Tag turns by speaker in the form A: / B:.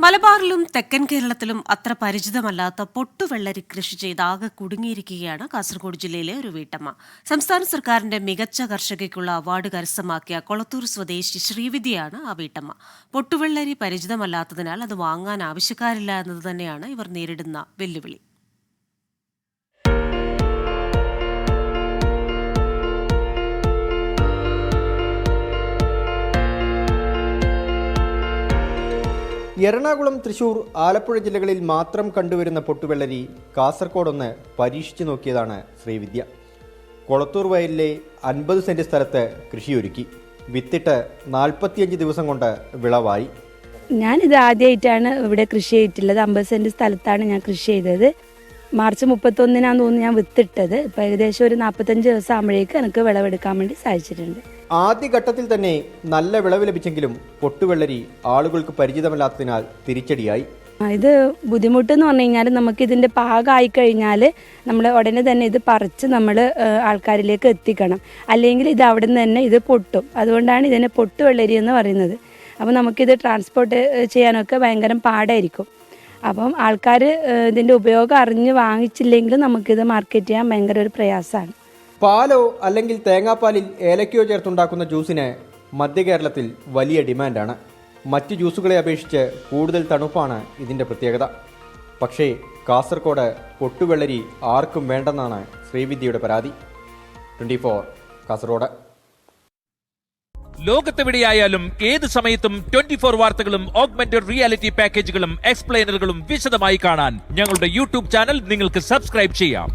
A: മലബാറിലും തെക്കൻ കേരളത്തിലും അത്ര പരിചിതമല്ലാത്ത പൊട്ടുവെള്ളരി കൃഷി ചെയ്ത് ആകെ കുടുങ്ങിയിരിക്കുകയാണ് കാസർഗോഡ് ജില്ലയിലെ ഒരു വീട്ടമ്മ. സംസ്ഥാന സർക്കാരിന്റെ മികച്ച കർഷകയ്ക്കുള്ള അവാർഡ് കരസ്ഥമാക്കിയ കൊളത്തൂർ സ്വദേശി ശ്രീവിദ്യയാണ് ആ വീട്ടമ്മ. പൊട്ടുവെള്ളരി പരിചിതമല്ലാത്തതിനാൽ അത് വാങ്ങാൻ ആവശ്യക്കാരില്ല എന്നത് തന്നെയാണ് ഇവർ നേരിടുന്ന വെല്ലുവിളി.
B: എറണാകുളം, തൃശൂർ, ആലപ്പുഴ ജില്ലകളിൽ മാത്രം കണ്ടുവരുന്ന പൊട്ടുവെള്ളരി കാസർഗോഡൊന്ന് പരീക്ഷിച്ചു നോക്കിയതാണ് ശ്രീവിദ്യ. കൊളത്തൂർ വയലിലെ 50 സെന്റ് സ്ഥലത്ത് കൃഷിയൊരുക്കി. വിത്തിട്ട് 45 ദിവസം കൊണ്ട് വിളവായി.
C: ഞാനിത് ആദ്യമായിട്ടാണ് ഇവിടെ കൃഷി ചെയ്തിട്ടുള്ളത്. 50 സെന്റ് സ്ഥലത്താണ് ഞാൻ കൃഷി ചെയ്തത്. മാർച്ച് 31 തോന്നുന്നു ഞാൻ വിത്തിട്ടത്. ഇപ്പം ഏകദേശം ഒരു 45 ദിവസം ആകുമ്പോഴേക്ക് എനിക്ക് വിളവെടുക്കാൻ വേണ്ടി സാധിച്ചിട്ടുണ്ട്.
B: ആദ്യഘട്ടത്തിൽ തന്നെ നല്ല വിളവ് ലഭിച്ചെങ്കിലും പൊട്ടുവെള്ളരി ആളുകൾക്ക് പരിചിതമല്ലാത്തതിനാൽ തിരിച്ചടിയായി.
C: ഇത് ബുദ്ധിമുട്ടെന്ന് പറഞ്ഞു കഴിഞ്ഞാൽ നമുക്ക് ഇതിൻ്റെ പാകമായി കഴിഞ്ഞാൽ നമ്മൾ ഉടനെ തന്നെ ഇത് പറിച്ച് നമ്മൾ ആൾക്കാരിലേക്ക് എത്തിക്കണം. അല്ലെങ്കിൽ ഇത് അവിടെ നിന്ന് തന്നെ ഇത് പൊട്ടും. അതുകൊണ്ടാണ് ഇതിനെ പൊട്ടുവെള്ളരി എന്ന് പറയുന്നത്. അപ്പോൾ നമുക്കിത് ട്രാൻസ്പോർട്ട് ചെയ്യാനൊക്കെ ഭയങ്കര പാടായിരിക്കും. അപ്പം ആൾക്കാർ ഇതിൻ്റെ ഉപയോഗം അറിഞ്ഞ് വാങ്ങിച്ചില്ലെങ്കിൽ നമുക്കിത് മാർക്കറ്റ് ചെയ്യാൻ ഭയങ്കര ഒരു പ്രയാസമാണ്.
B: പാലോ അല്ലെങ്കിൽ തേങ്ങാപ്പാലിൽ ഏലക്കയോ ചേർത്തുണ്ടാക്കുന്ന ജ്യൂസിന് മധ്യ കേരളത്തിൽ വലിയ ഡിമാൻഡാണ്. മറ്റ് ജ്യൂസുകളെ അപേക്ഷിച്ച് കൂടുതൽ തണുപ്പാണ് ഇതിൻ്റെ പ്രത്യേകത. പക്ഷേ കാസർഗോഡ് പൊട്ടുവെള്ളരി ആർക്കും വേണ്ടെന്നാണ് ശ്രീവിദ്യയുടെ പരാതി. 24 കാസർഗോഡ്.
D: ലോകത്തെവിടെയായാലും ഏത് സമയത്തും 24 വാർത്തകളും ഓഗ്മെന്റഡ് റിയാലിറ്റി പാക്കേജുകളും എക്സ്പ്ലെയിനറുകളും വിശദമായി കാണാൻ ഞങ്ങളുടെ യൂട്യൂബ് ചാനൽ നിങ്ങൾക്ക് സബ്സ്ക്രൈബ് ചെയ്യാം.